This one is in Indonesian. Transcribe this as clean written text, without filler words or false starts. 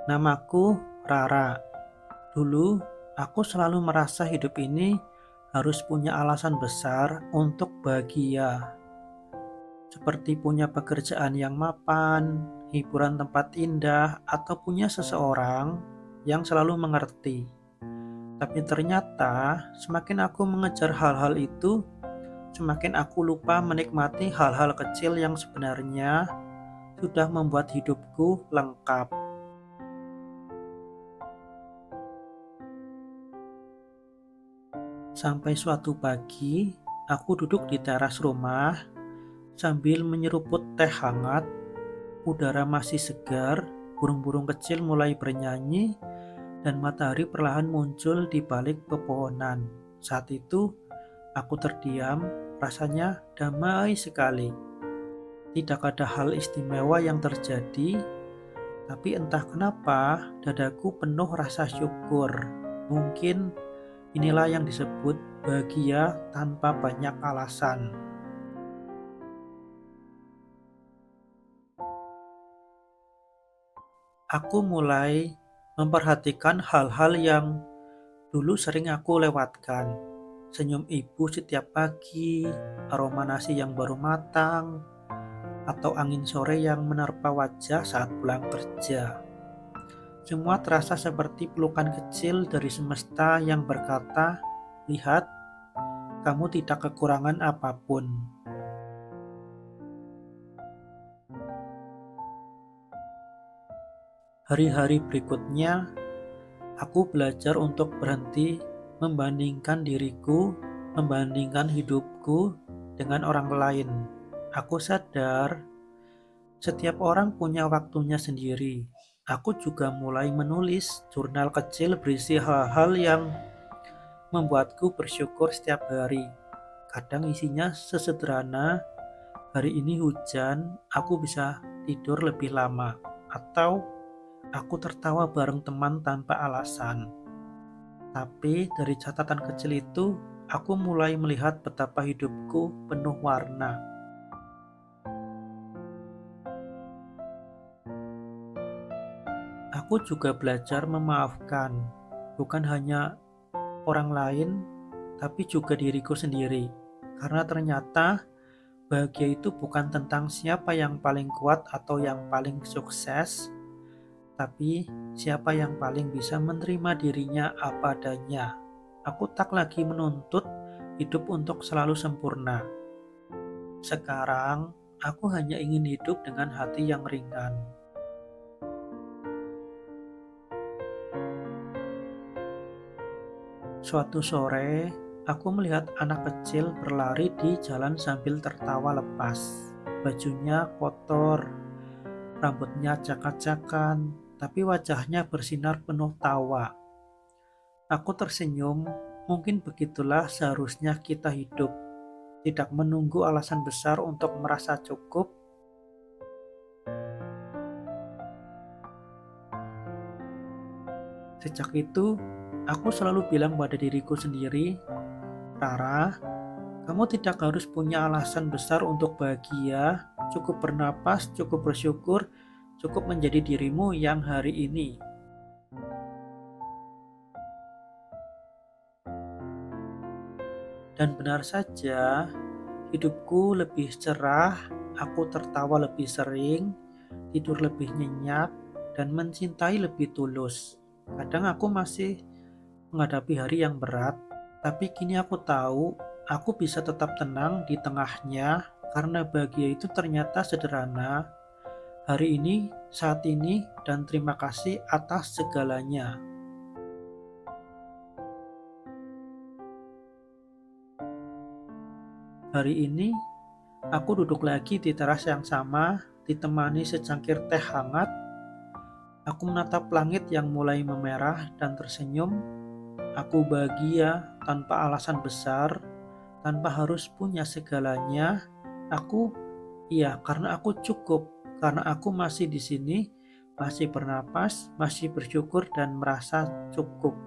Namaku Rara. Dulu aku selalu merasa hidup ini harus punya alasan besar untuk bahagia, seperti punya pekerjaan yang mapan, hiburan tempat indah, atau punya seseorang yang selalu mengerti. Tapi ternyata semakin aku mengejar hal-hal itu, semakin aku lupa menikmati hal-hal kecil yang sebenarnya sudah membuat hidupku lengkap. Sampai suatu pagi, aku duduk di teras rumah sambil menyeruput teh hangat. Udara masih segar, burung-burung kecil mulai bernyanyi, dan matahari perlahan muncul di balik pepohonan. Saat itu, aku terdiam, rasanya damai sekali. Tidak ada hal istimewa yang terjadi, tapi entah kenapa dadaku penuh rasa syukur. Mungkin inilah yang disebut bahagia tanpa banyak alasan. Aku mulai memperhatikan hal-hal yang dulu sering aku lewatkan. Senyum ibu setiap pagi, aroma nasi yang baru matang, atau angin sore yang menerpa wajah saat pulang kerja. Semua terasa seperti pelukan kecil dari semesta yang berkata, "Lihat, kamu tidak kekurangan apapun." Hari-hari berikutnya, aku belajar untuk berhenti membandingkan hidupku dengan orang lain. Aku sadar setiap orang punya waktunya sendiri. Aku juga mulai menulis jurnal kecil berisi hal-hal yang membuatku bersyukur setiap hari. Kadang isinya sesederhana, hari ini hujan, aku bisa tidur lebih lama. Atau aku tertawa bareng teman tanpa alasan. Tapi dari catatan kecil itu, aku mulai melihat betapa hidupku penuh warna. Aku juga belajar memaafkan, bukan hanya orang lain, tapi juga diriku sendiri. Karena ternyata bahagia itu bukan tentang siapa yang paling kuat atau yang paling sukses, tapi siapa yang paling bisa menerima dirinya apa adanya. Aku tak lagi menuntut hidup untuk selalu sempurna. Sekarang, aku hanya ingin hidup dengan hati yang ringan. Suatu sore, aku melihat anak kecil berlari di jalan sambil tertawa lepas. Bajunya kotor, rambutnya cakak-cakan, tapi wajahnya bersinar penuh tawa. Aku tersenyum, mungkin begitulah seharusnya kita hidup. Tidak menunggu alasan besar untuk merasa cukup. Sejak itu, aku selalu bilang pada diriku sendiri, "Rara, kamu tidak harus punya alasan besar untuk bahagia, cukup bernapas, cukup bersyukur, cukup menjadi dirimu yang hari ini." Dan benar saja, hidupku lebih cerah, aku tertawa lebih sering, tidur lebih nyenyak, dan mencintai lebih tulus. Kadang aku masih menghadapi hari yang berat, tapi kini aku tahu aku bisa tetap tenang di tengahnya karena bahagia itu ternyata sederhana. Hari ini, saat ini, dan terima kasih atas segalanya. Hari ini, aku duduk lagi di teras yang sama, ditemani secangkir teh hangat. Aku menatap langit yang mulai memerah dan tersenyum. Aku bahagia tanpa alasan besar, tanpa harus punya segalanya. Aku, iya, karena aku cukup, karena aku masih di sini, masih bernapas, masih bersyukur dan merasa cukup.